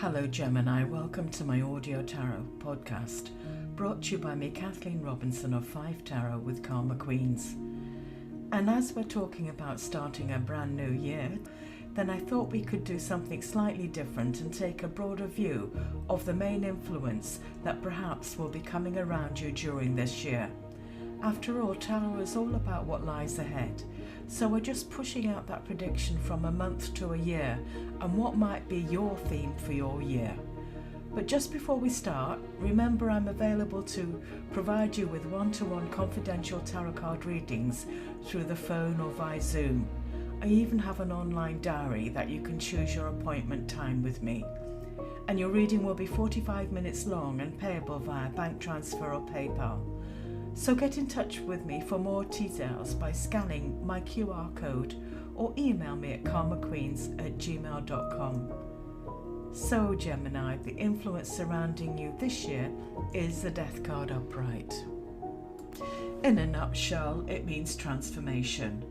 Hello Gemini, welcome to my audio tarot podcast, brought to you by me, Kathleen Robinson of 5 Tarot with Karma Queens. And as we're talking about starting a brand new year, then I thought we could do something slightly different and take a broader view of the main influence that perhaps will be coming around you during this year. After all, tarot is all about what lies ahead. So we're just pushing out that prediction from a month to a year and what might be your theme for your year. But just before we start, remember I'm available to provide you with one-to-one confidential tarot card readings through the phone or via Zoom. I even have an online diary that you can choose your appointment time with me. And your reading will be 45 minutes long and payable via bank transfer or PayPal. So get in touch with me for more details by scanning my QR code or email me at karmaqueens@gmail.com. So Gemini, the influence surrounding you this year is the Death card upright. In a nutshell, it means transformation.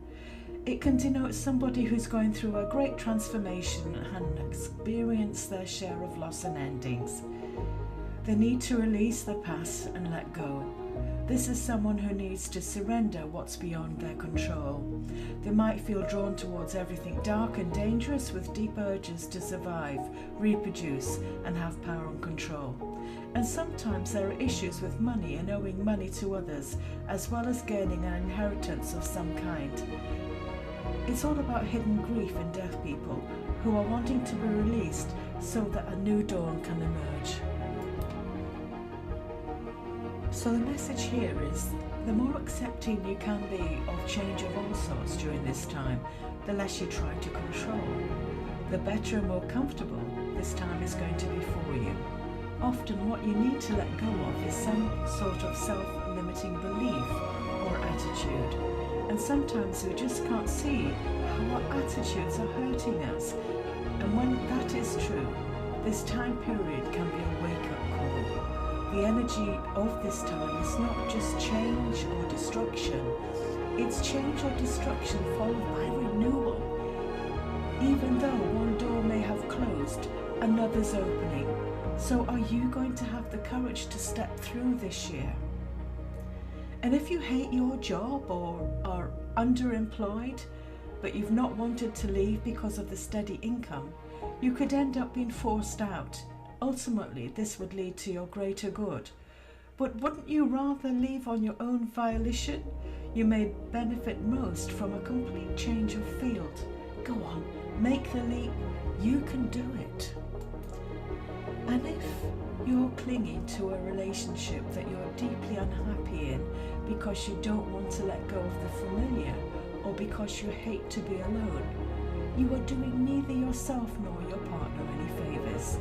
It can denote somebody who's going through a great transformation and experienced their share of loss and endings. They need to release the past and let go. This is someone who needs to surrender what's beyond their control. They might feel drawn towards everything dark and dangerous with deep urges to survive, reproduce, and have power and control. And sometimes there are issues with money and owing money to others, as well as gaining an inheritance of some kind. It's all about hidden grief in deaf people who are wanting to be released so that a new dawn can emerge. So the message here is, the more accepting you can be of change of all sorts during this time, the less you try to control. The better and more comfortable this time is going to be for you. Often what you need to let go of is some sort of self-limiting belief or attitude. And sometimes we just can't see how our attitudes are hurting us. And when that is true, this time period can be a wake-up call. The energy of this time is not just change or destruction, it's change or destruction followed by renewal. Even though one door may have closed, another's opening. So are you going to have the courage to step through this year? And if you hate your job or are underemployed, but you've not wanted to leave because of the steady income, you could end up being forced out. Ultimately, this would lead to your greater good. But wouldn't you rather leave on your own volition? You may benefit most from a complete change of field. Go on, make the leap. You can do it. And if you're clinging to a relationship that you're deeply unhappy in because you don't want to let go of the familiar or because you hate to be alone, you are doing neither yourself nor your partner any favours.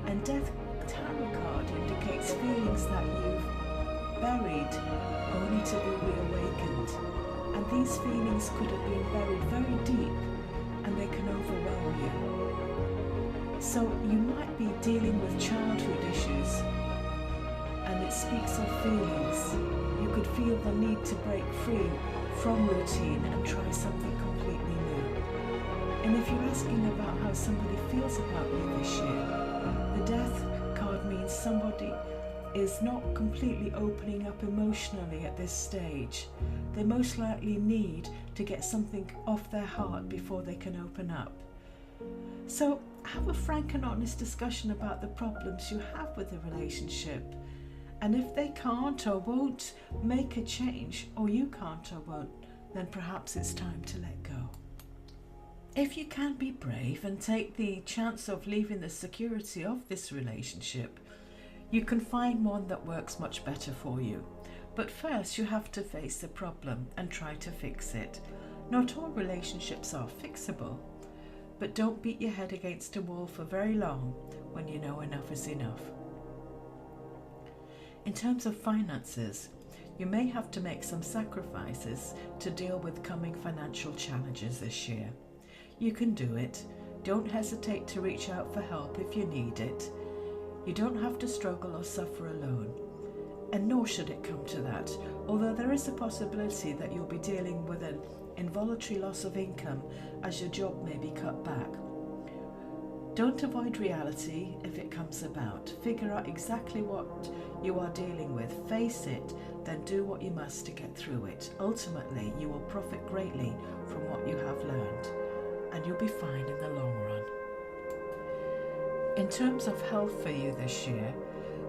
And Death Tarot card indicates feelings that you've buried only to be reawakened. And these feelings could have been buried very deep and they can overwhelm you. So you might be dealing with childhood issues and it speaks of feelings. You could feel the need to break free from routine and try something completely new. And if you're asking about how somebody feels about you this year, the Death card means somebody is not completely opening up emotionally at this stage. They most likely need to get something off their heart before they can open up. So have a frank and honest discussion about the problems you have with the relationship. And if they can't or won't make a change, or you can't or won't, then perhaps it's time to let go. If you can be brave and take the chance of leaving the security of this relationship, you can find one that works much better for you. But first you have to face the problem and try to fix it. Not all relationships are fixable, but don't beat your head against a wall for very long when you know enough is enough. In terms of finances, you may have to make some sacrifices to deal with coming financial challenges this year. You can do it. Don't hesitate to reach out for help if you need it. You don't have to struggle or suffer alone. And nor should it come to that, although there is a possibility that you'll be dealing with an involuntary loss of income as your job may be cut back. Don't avoid reality if it comes about. Figure out exactly what you are dealing with, face it, then do what you must to get through it. Ultimately, you will profit greatly from what you have learned, and you'll be fine in the long run. In terms of health for you this year,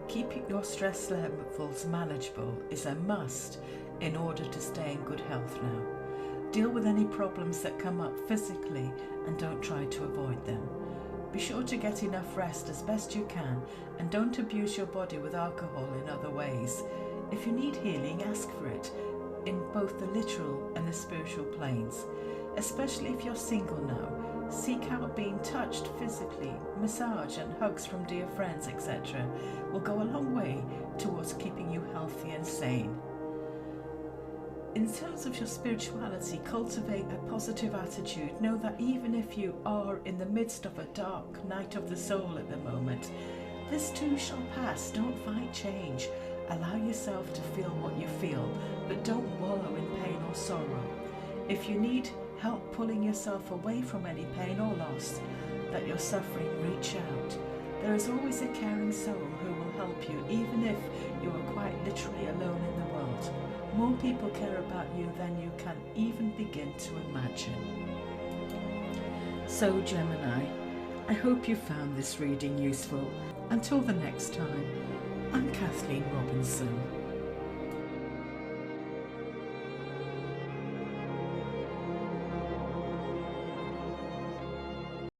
keeping your stress levels manageable is a must in order to stay in good health now. Deal with any problems that come up physically and don't try to avoid them. Be sure to get enough rest as best you can, and don't abuse your body with alcohol in other ways. If you need healing, ask for it in both the literal and the spiritual planes. Especially if you're single now, seek out being touched physically. Massage and hugs from dear friends, etc. will go a long way towards keeping you healthy and sane. In terms of your spirituality, cultivate a positive attitude. Know that even if you are in the midst of a dark night of the soul at the moment, this too shall pass. Don't fight change. Allow yourself to feel what you feel, but don't wallow in pain or sorrow. If you need help pulling yourself away from any pain or loss that you're suffering, reach out. There is always a caring soul who will help you, even if you are quite literally alone in the world. More people care about you than you can even begin to imagine. So Gemini, I hope you found this reading useful. Until the next time, I'm Kathleen Robinson.